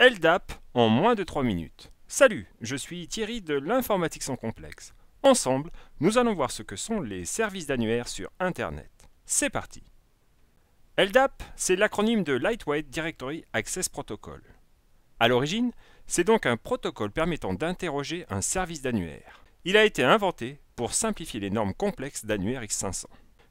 LDAP en moins de 3 minutes. Salut, je suis Thierry de l'informatique sans complexe. Ensemble, nous allons voir ce que sont les services d'annuaire sur Internet. C'est parti. LDAP, c'est l'acronyme de Lightweight Directory Access Protocol. À l'origine, c'est donc un protocole permettant d'interroger un service d'annuaire. Il a été inventé pour simplifier les normes complexes d'annuaire X500.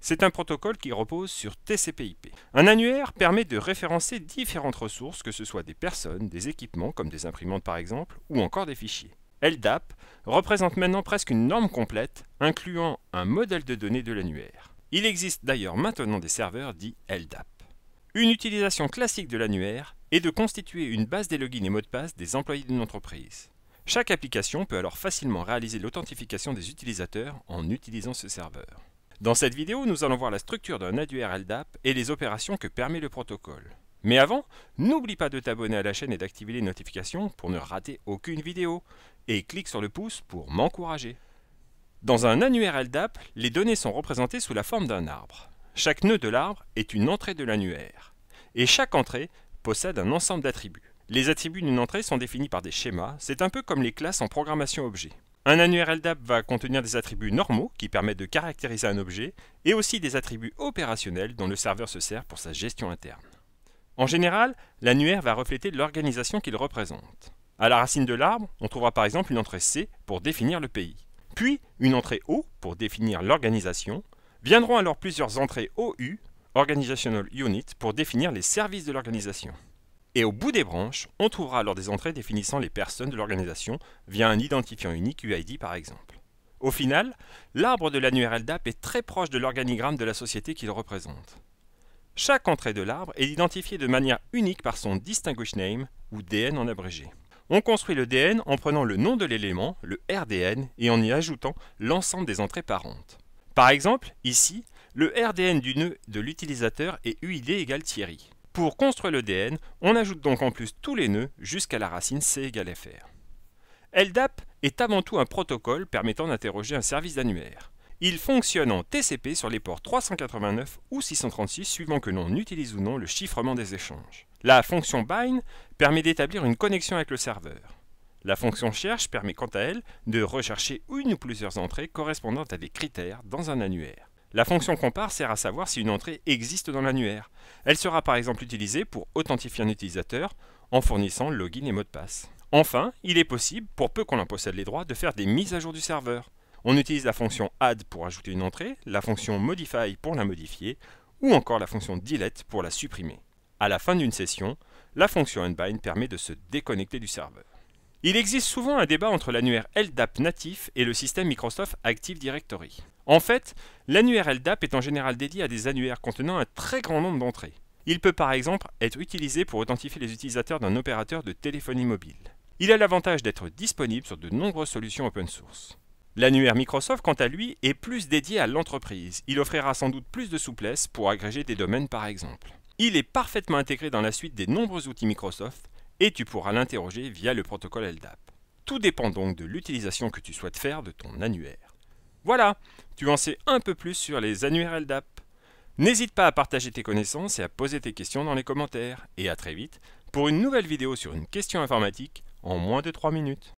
C'est un protocole qui repose sur TCP/IP. Un annuaire permet de référencer différentes ressources, que ce soit des personnes, des équipements comme des imprimantes par exemple, ou encore des fichiers. LDAP représente maintenant presque une norme complète, incluant un modèle de données de l'annuaire. Il existe d'ailleurs maintenant des serveurs dits LDAP. Une utilisation classique de l'annuaire est de constituer une base des logins et mots de passe des employés d'une entreprise. Chaque application peut alors facilement réaliser l'authentification des utilisateurs en utilisant ce serveur. Dans cette vidéo, nous allons voir la structure d'un annuaire LDAP et les opérations que permet le protocole. Mais avant, n'oublie pas de t'abonner à la chaîne et d'activer les notifications pour ne rater aucune vidéo. Et clique sur le pouce pour m'encourager. Dans un annuaire LDAP, les données sont représentées sous la forme d'un arbre. Chaque nœud de l'arbre est une entrée de l'annuaire. Et chaque entrée possède un ensemble d'attributs. Les attributs d'une entrée sont définis par des schémas, c'est un peu comme les classes en programmation objet. Un annuaire LDAP va contenir des attributs normaux qui permettent de caractériser un objet et aussi des attributs opérationnels dont le serveur se sert pour sa gestion interne. En général, l'annuaire va refléter l'organisation qu'il représente. À la racine de l'arbre, on trouvera par exemple une entrée C pour définir le pays, puis une entrée O pour définir l'organisation. Viendront alors plusieurs entrées OU, Organizational Unit, pour définir les services de l'organisation. Et au bout des branches, on trouvera alors des entrées définissant les personnes de l'organisation via un identifiant unique UID par exemple. Au final, l'arbre de l'annuaire LDAP est très proche de l'organigramme de la société qu'il représente. Chaque entrée de l'arbre est identifiée de manière unique par son Distinguished Name, ou DN en abrégé. On construit le DN en prenant le nom de l'élément, le RDN, et en y ajoutant l'ensemble des entrées parentes. Par exemple, ici, le RDN du nœud de l'utilisateur est UID égale Thierry. Pour construire le DN, on ajoute donc en plus tous les nœuds jusqu'à la racine C égale FR. LDAP est avant tout un protocole permettant d'interroger un service d'annuaire. Il fonctionne en TCP sur les ports 389 ou 636 suivant que l'on utilise ou non le chiffrement des échanges. La fonction bind permet d'établir une connexion avec le serveur. La fonction cherche permet quant à elle de rechercher une ou plusieurs entrées correspondant à des critères dans un annuaire. La fonction compare sert à savoir si une entrée existe dans l'annuaire. Elle sera par exemple utilisée pour authentifier un utilisateur en fournissant le login et mot de passe. Enfin, il est possible, pour peu qu'on en possède les droits, de faire des mises à jour du serveur. On utilise la fonction add pour ajouter une entrée, la fonction modify pour la modifier, ou encore la fonction delete pour la supprimer. À la fin d'une session, la fonction unbind permet de se déconnecter du serveur. Il existe souvent un débat entre l'annuaire LDAP natif et le système Microsoft Active Directory. En fait, l'annuaire LDAP est en général dédié à des annuaires contenant un très grand nombre d'entrées. Il peut par exemple être utilisé pour authentifier les utilisateurs d'un opérateur de téléphonie mobile. Il a l'avantage d'être disponible sur de nombreuses solutions open source. L'annuaire Microsoft, quant à lui, est plus dédié à l'entreprise. Il offrira sans doute plus de souplesse pour agréger des domaines par exemple. Il est parfaitement intégré dans la suite des nombreux outils Microsoft et tu pourras l'interroger via le protocole LDAP. Tout dépend donc de l'utilisation que tu souhaites faire de ton annuaire. Voilà, tu en sais un peu plus sur les annuaires LDAP. N'hésite pas à partager tes connaissances et à poser tes questions dans les commentaires. Et à très vite pour une nouvelle vidéo sur une question informatique en moins de 3 minutes.